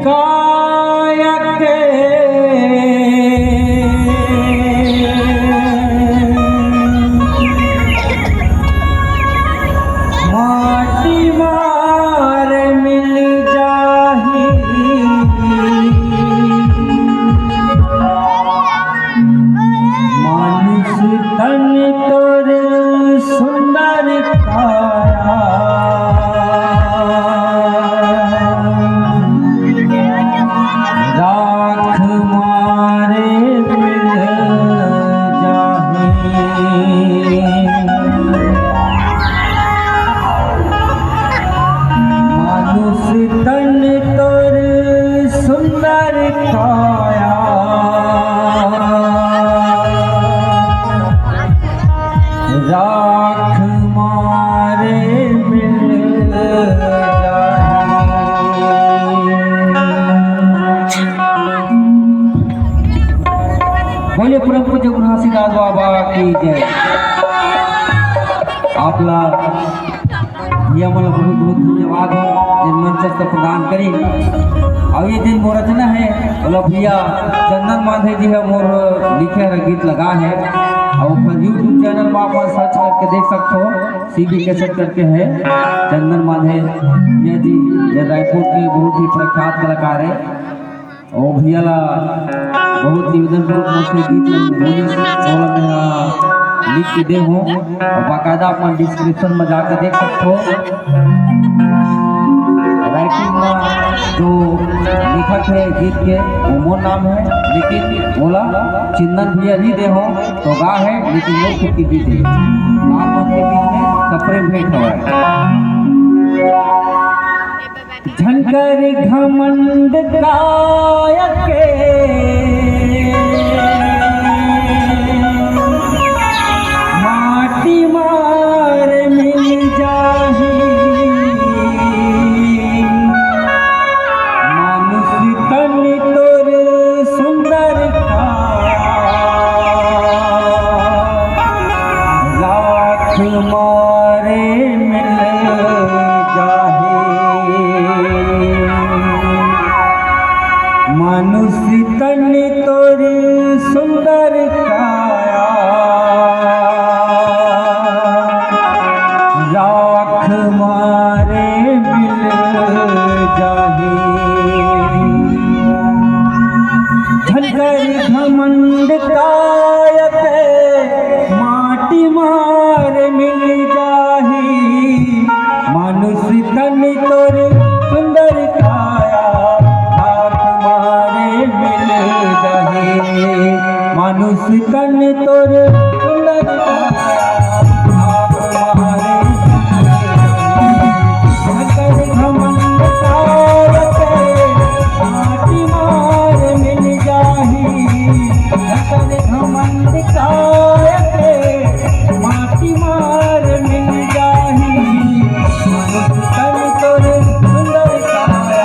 कायक माटी मार मिल जाही मानुष तन तोर सुंदर काया राख मारे मिल जाही मानुष तन तोर सुंदर काया राख मारे मिल बोले परम पूज्य गुरुहासीदास बाबा की जय। आपला ये मला बहुत बहुत धन्यवाद है जिन मंच प्रदान करी। और ये दिन मोर रचना है बोला भैया चंदन मांझे जी है मोर लिखे गीत लगा है और यूट्यूब चैनल में आप सर्च करके देख सकते हो। सीबी कैसेट करके है चंदन मांझे भैया जी ये रायपुर के बहुत ही प्रख्यात कलाकार है और भैया ला बहुत निवेदन पूर्वक मुझसे गीत लिख के दे हो और बाकायदा अपना डिस्क्रिप्शन में जाकर देख सकते हो। राइटिंग में जो लेखक है गीत के वो मोर नाम है लेकिन बोला चिंदन भैया ही दे हो तो गा है लेकिन वो खुद की बीत है आप के बीच में सपरे भेंट हो झंकर घमंड कायक माटी मार मिल जाही मानुष तन तोर सुंदर काया लाख मारे मिल जाही मनुष्य तन तोर सुंदर काया राख मारे मिल जाही झंकर घमंड कायक माटी मार मिल जाही मनुष्य तन तोर सुंदर काया मनुष्य तन तोर सुंदर झंकर घमंड कायक माटी मार मिल जाही झंकर घमंड कायक माटी मार मिल जाही मनुष्य तन तोर सुंदर काया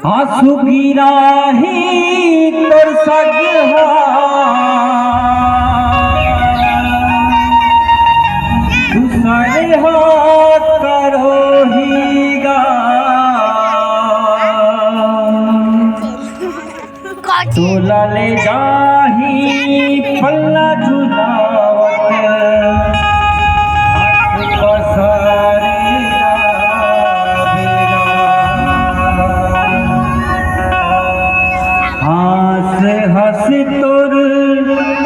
आंसू गिराही तोर सगहा दूसरे हाथ करोहीगा तोला ले जाही पल्ला झुलावत हंस हंस तोर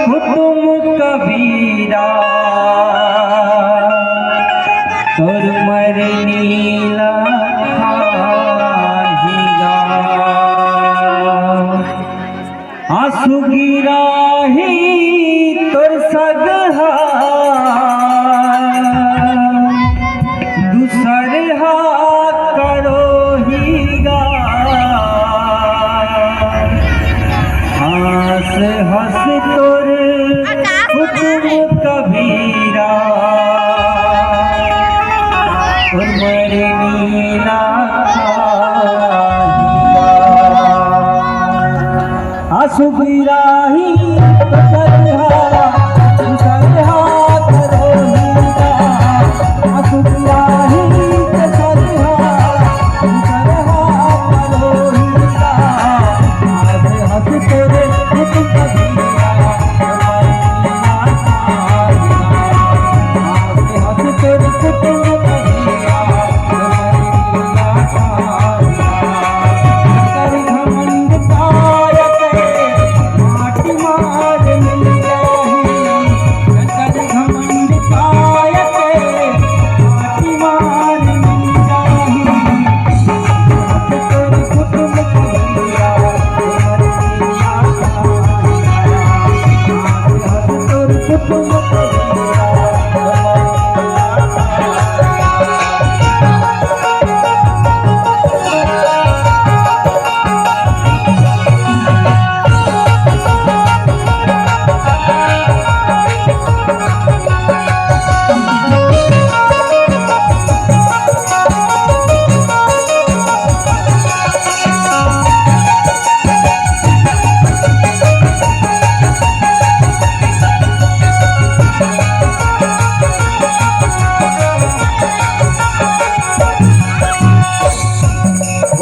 कुटुम कबीरा तोर मरनीला खाहीगा आंसू गिराही तोर सगहा दूसर हाथ करोहीगा हंस हंस तोर कुटुम कबीरा तोर मरनीला आंसू गिराही आंसू गिराही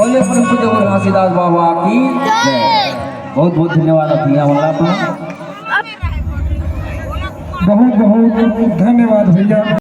घासीदास बाबा की जय। बहुत बहुत धन्यवाद भैया हमारा बहुत बहुत धन्यवाद भैया।